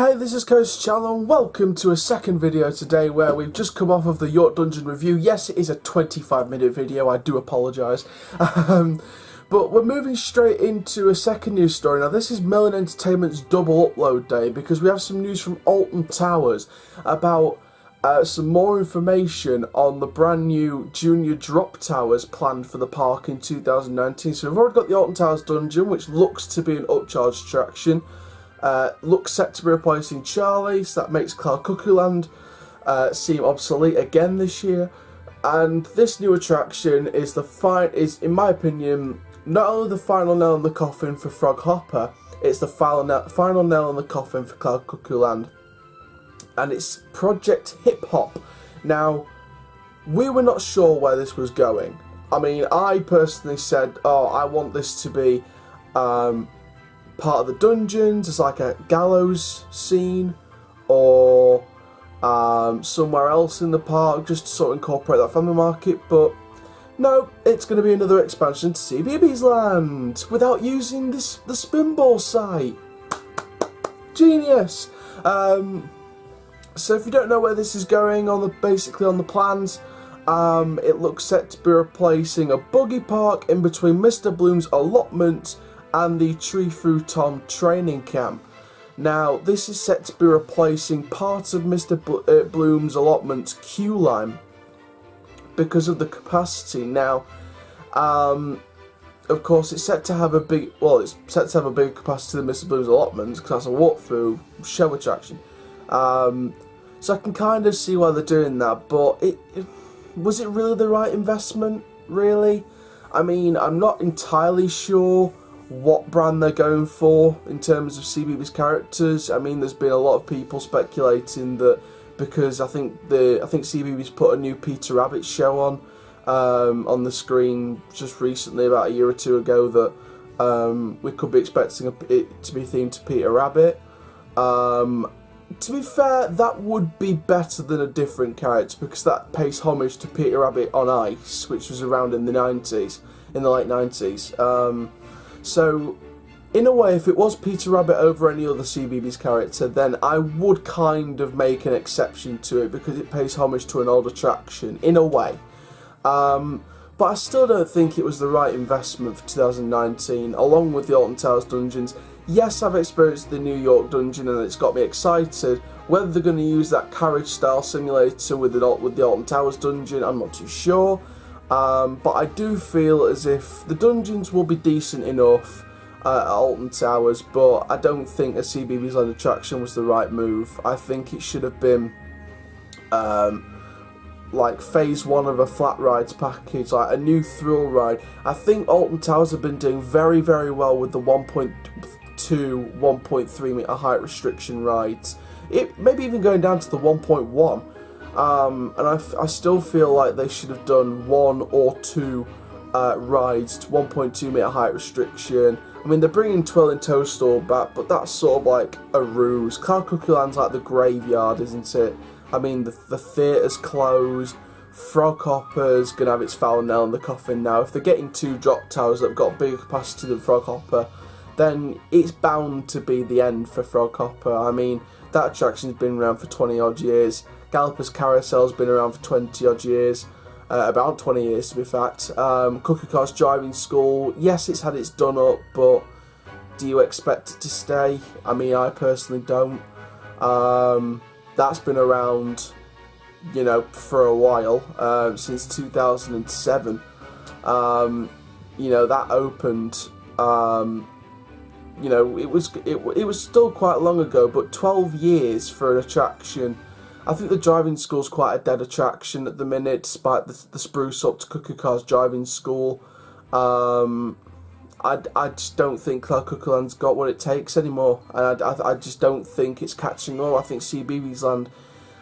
Hey, this is Coast Channel and welcome to a second video today where we've just come off of the York Dungeon review. Yes, it is a 25-minute video, I do apologise. But we're moving straight into a second news story. Now this is Merlin Entertainment's double upload day because we have some news from Alton Towers about some more information on the brand new Junior Drop Towers planned for the park in 2019. So we've already got the Alton Towers Dungeon, which looks to be an upcharge attraction. Looks set to be replacing Charlie, so that makes Cloud Cuckoo Land seem obsolete again this year. And this new attraction is in my opinion, not only the final nail in the coffin for Frog Hopper, it's the final nail in the coffin for Cloud Cuckoo Land. And it's Project Hip Hop. Now, we were not sure where this was going. I mean, I personally said, oh, I want this to be part of the dungeons, it's like a gallows scene, or somewhere else in the park, just to sort of incorporate that family market, but no, it's going to be another expansion to Cbeebies Land, without using the Spinball site. Genius! So if you don't know where this is going, basically on the plans, it looks set to be replacing a buggy park in between Mr. Bloom's allotment and the Tree Through Tom training camp. Now, this is set to be replacing part of Mr. Bloom's allotment's queue line because of the capacity. Now, of course, it's set to have a big capacity than Mr. Bloom's allotment because that's a walkthrough show attraction. So I can kind of see why they're doing that, but was it really the right investment? Really? I mean, I'm not entirely sure what brand they're going for in terms of Cbeebies characters. I mean, there's been a lot of people speculating that because I think Cbeebies put a new Peter Rabbit show on the screen just recently, about a year or two ago, that we could be expecting it to be themed to Peter Rabbit. To be fair, that would be better than a different character because that pays homage to Peter Rabbit on Ice, which was around in the late 90s. So, in a way, if it was Peter Rabbit over any other Cbeebies character, then I would kind of make an exception to it because it pays homage to an old attraction, in a way. But I still don't think it was the right investment for 2019, along with the Alton Towers Dungeons. Yes, I've experienced the New York Dungeon and it's got me excited. Whether they're going to use that carriage-style simulator with the Alton Towers Dungeon, I'm not too sure. But I do feel as if the dungeons will be decent enough at Alton Towers, but I don't think a Cbeebies Land attraction was the right move. I think it should have been like phase 1 of a flat rides package, like a new thrill ride. I think Alton Towers have been doing very, very well with the 1.2, 1.3 metre height restriction rides. Maybe even going down to the 1.1. And I still feel like they should have done 1 or 2 rides to 1.2 metre height restriction. I mean, they're bringing Twirling Toadstool back, but that's sort of like a ruse. Cloud Cuckoo Land's like the graveyard, isn't it? I mean, the theatre's closed. Frog Hopper's going to have its foul nail in the coffin now. If they're getting 2 drop towers that have got bigger capacity than Frog Hopper, then it's bound to be the end for Frog Hopper. I mean, that attraction's been around for 20 odd years. Galloper's Carousel's been around for 20 odd years, about 20 years to be fact. Cookie Car's Driving School, yes, it's had its done up, but do you expect it to stay? I mean, I personally don't. That's been around, you know, for a while, since 2007. You know, that opened, you know, it was still quite long ago, but 12 years for an attraction. I think the driving school's quite a dead attraction at the minute, despite the spruce up to Cuckoo Car's Driving School. I just don't think Cloud Cuckoo Land's got what it takes anymore, and I just don't think it's catching on. I think Cbeebies Land,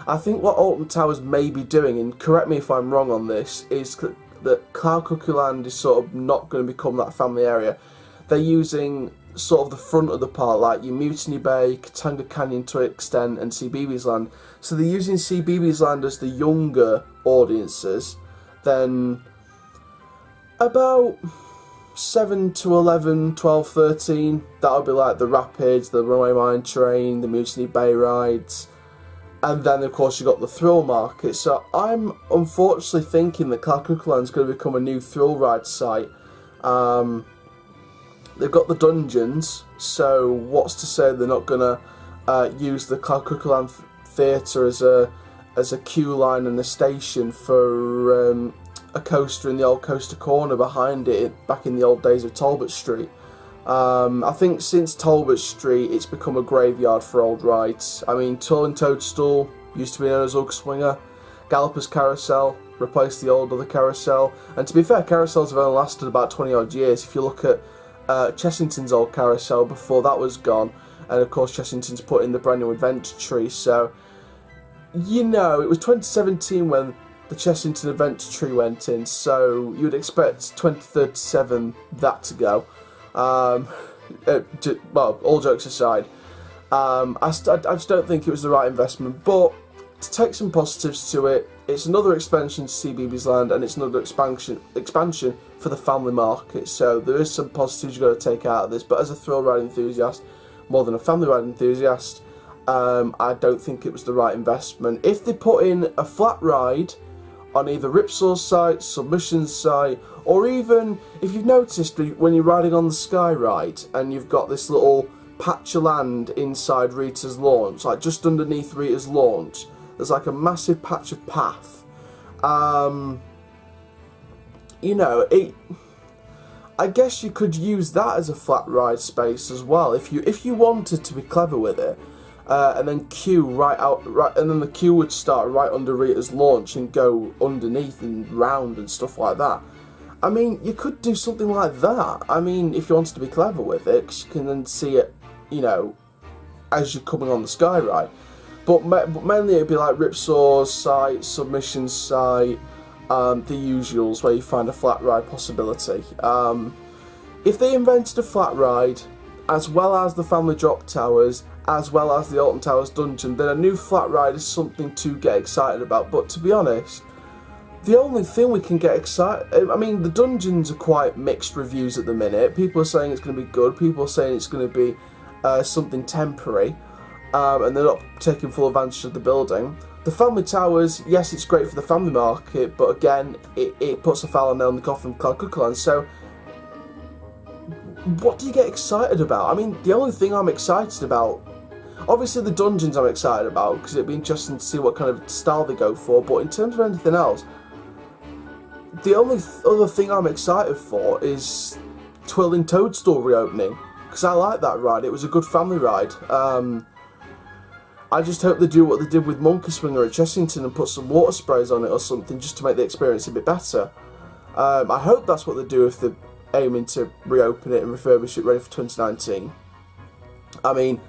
I think what Alton Towers may be doing, and correct me if I'm wrong on this, is that Cloud Cuckoo Land is sort of not going to become that family area. They're using sort of the front of the park, like your Mutiny Bay, Katanga Canyon to an extent, and Cbeebies Land. So they're using Cbeebies Land as the younger audiences. Then about 7 to 11, 12, 13, that would be like the Rapids, the Runaway Mine Train, the Mutiny Bay rides, and then of course you got the thrill market. So I'm unfortunately thinking that Clark-Cuckooland's going to become a new thrill ride site. They've got the dungeons, so what's to say they're not going to use the Clark-Cuckooland Theatre as a queue line and a station for a coaster in the old Coaster Corner behind it, back in the old days of Talbot Street. I think since Talbot Street it's become a graveyard for old rides. I mean, Twirling Toadstool used to be known as Ugg Swinger, Galloper's Carousel replaced the old other carousel, and to be fair, carousels have only lasted about 20 odd years. If you look at Chessington's old carousel before that was gone, and of course Chessington's put in the brand new Adventure Tree, so you know, it was 2017 when the Chessington Adventure Tree went in, so you would expect 2037 that to go. Well, all jokes aside, I just don't think it was the right investment, but to take some positives to it, it's another expansion to Cbeebies Land, and it's another expansion for the family market, so there is some positives you've got to take out of this, but as a thrill ride enthusiast, more than a family ride enthusiast, I don't think it was the right investment. If they put in a flat ride on either Ripsaw's site, Submission's site, or even, if you've noticed when you're riding on the Sky Ride and you've got this little patch of land inside Rita's launch, like just underneath Rita's launch, there's like a massive patch of path. You know, I guess you could use that as a flat ride space as well if you wanted to be clever with it. And then queue and then the queue would start right under Rita's launch and go underneath and round and stuff like that. I mean, you could do something like that. I mean, if you wanted to be clever with it, because you can then see it, you know, as you're coming on the Sky Ride. But mainly it'd be like Ripsaw's site, Submission's site, the usuals where you find a flat ride possibility. If they invented a flat ride, as well as the Family Drop Towers, as well as the Alton Towers dungeon, then a new flat ride is something to get excited about. But to be honest, the only thing we can get excited... I mean, the dungeons are quite mixed reviews at the minute. People are saying it's going to be good, people are saying it's going to be something temporary, and they're not taking full advantage of the building. The Family Towers, yes, it's great for the family market, but again, it puts a foul nail in the coffin of Clark-Cuckooland, so what do you get excited about? I mean, the only thing I'm excited about, obviously the dungeons I'm excited about, because it'd be interesting to see what kind of style they go for, but in terms of anything else, the only other thing I'm excited for is Twirling Toadstool reopening, because I like that ride. It was a good family ride. I just hope they do what they did with Monkey Swinger at Chessington and put some water sprays on it or something just to make the experience a bit better. I hope that's what they do if they're aiming to reopen it and refurbish it ready for 2019. I mean,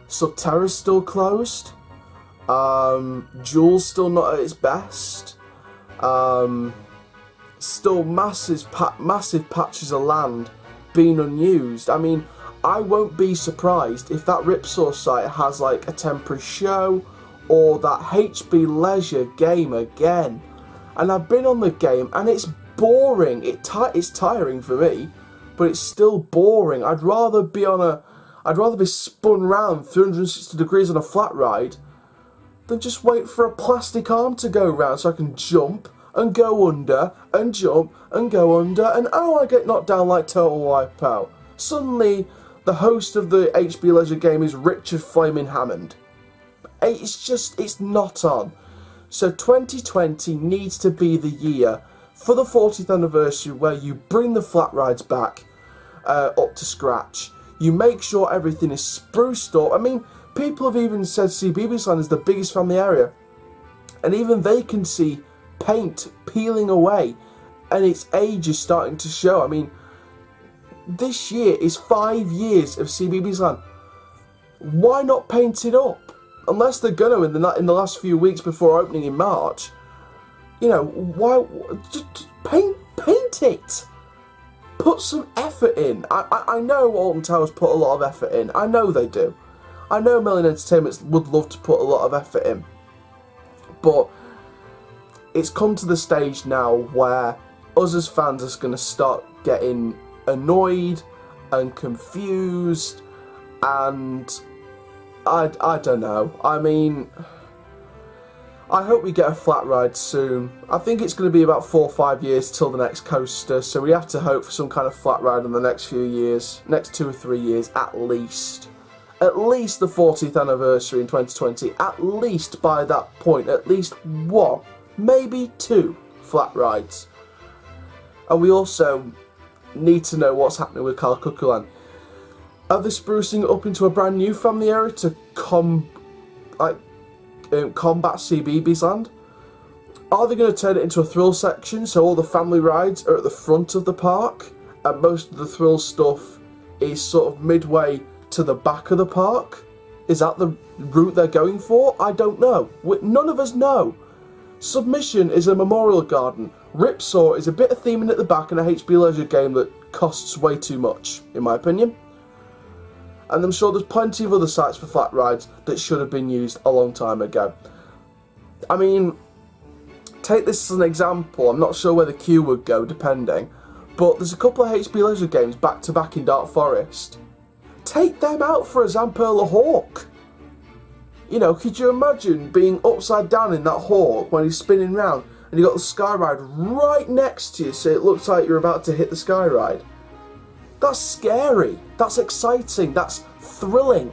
Subterra's still closed. Jewel's still not at its best. Still massive patches of land being unused. I mean, I won't be surprised if that Ripsaw site has like a temporary show or that HB Leisure game again. And I've been on the game and it's boring. It's tiring for me, but it's still boring. I'd rather be spun round 360 degrees on a flat ride than just wait for a plastic arm to go round so I can jump and go under and jump and go under and oh, I get knocked down like Total Wipeout. Suddenly the host of the HB Leisure game is Richard Flaming Hammond. It's not on. So 2020 needs to be the year for the 40th anniversary where you bring the flat rides back up to scratch. You make sure everything is spruced up. I mean, people have even said Cbeebies Land is the biggest family area, and even they can see paint peeling away and its age is starting to show. I mean, this year is 5 years of Cbeebies Land. Why not paint it up? Unless they're gonna in the last few weeks before opening in March. You know, why just paint it? Put some effort in. I know Alton Towers put a lot of effort in. I know they do. I know Million Entertainments would love to put a lot of effort in. But it's come to the stage now where us as fans are going to start getting annoyed and confused, and I don't know. I mean, I hope we get a flat ride soon. I think it's going to be about 4 or 5 years till the next coaster, so we have to hope for some kind of flat ride in the next few years, next 2 or 3 years at least. At least the 40th anniversary in 2020, at least by that point, at least 1, maybe 2 flat rides. And we also need to know what's happening with Calcuckland. Are they sprucing it up into a brand new family area to combat Cbeebies land? Are they going to turn it into a thrill section so all the family rides are at the front of the park and most of the thrill stuff is sort of midway to the back of the park? Is that the route they're going for? I don't know. None of us know. Submission is a memorial garden. Ripsaw is a bit of theming at the back and a HB Leisure game that costs way too much, in my opinion. And I'm sure there's plenty of other sites for flat rides that should have been used a long time ago. I mean, take this as an example. I'm not sure where the queue would go, depending. But there's a couple of HB Leisure games back to back in Dark Forest. Take them out for a Zamperla Hawk. You know, could you imagine being upside down in that hawk when he's spinning round and you got the sky ride right next to you so it looks like you're about to hit the sky ride? That's scary. That's exciting. That's thrilling.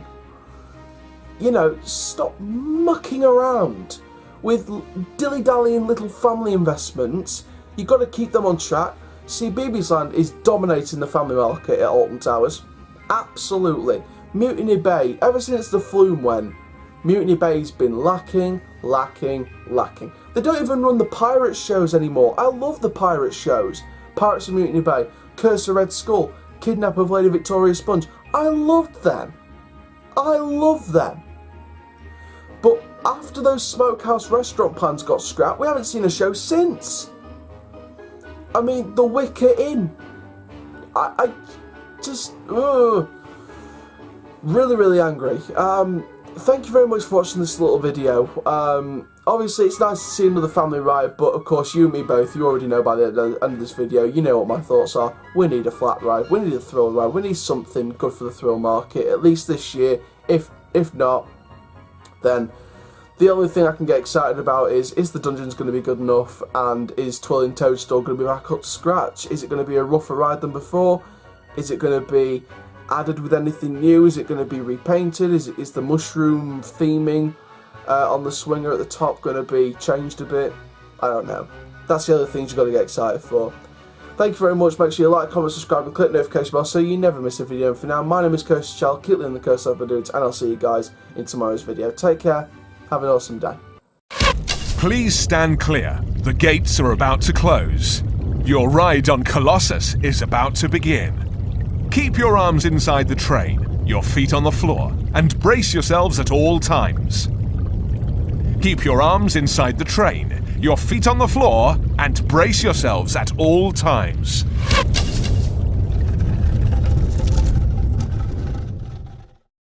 You know, stop mucking around with dilly-dallying little family investments. You've got to keep them on track. Cbeebies Land is dominating the family market at Alton Towers. Absolutely. Mutiny Bay, ever since the Flume went, Mutiny Bay's been lacking. They don't even run the pirate shows anymore. I love the pirate shows. Pirates of Mutiny Bay, Curse of Red Skull, Kidnap of Lady Victoria Sponge. I loved them. I love them. But after those smokehouse restaurant plans got scrapped, we haven't seen a show since. I mean, the Wicker Inn. I just... really angry. Thank you very much for watching this little video. Obviously it's nice to see another family ride, but of course you and me both, you already know by the end of this video, you know what my thoughts are. We need a flat ride, we need a thrill ride, we need something good for the thrill market, at least this year. If not, then the only thing I can get excited about is the dungeons going to be good enough, and is Twirling Toadstool going to be back up to scratch? Is it going to be a rougher ride than before? Is it going to be added with anything new? Is it going to be repainted? Is the mushroom theming on the swinger at the top going to be changed a bit? I don't know. That's the other things you've got to get excited for. Thank you very much. Make sure you like, comment, subscribe and click the notification bell so you never miss a video. And for now, my name is Coaster Chal. Keep living the coast like dudes, and I'll see you guys in tomorrow's video. Take care. Have an awesome day. Please stand clear. The gates are about to close. Your ride on Colossus is about to begin. Keep your arms inside the train, your feet on the floor, and brace yourselves at all times. Keep your arms inside the train, your feet on the floor, and brace yourselves at all times.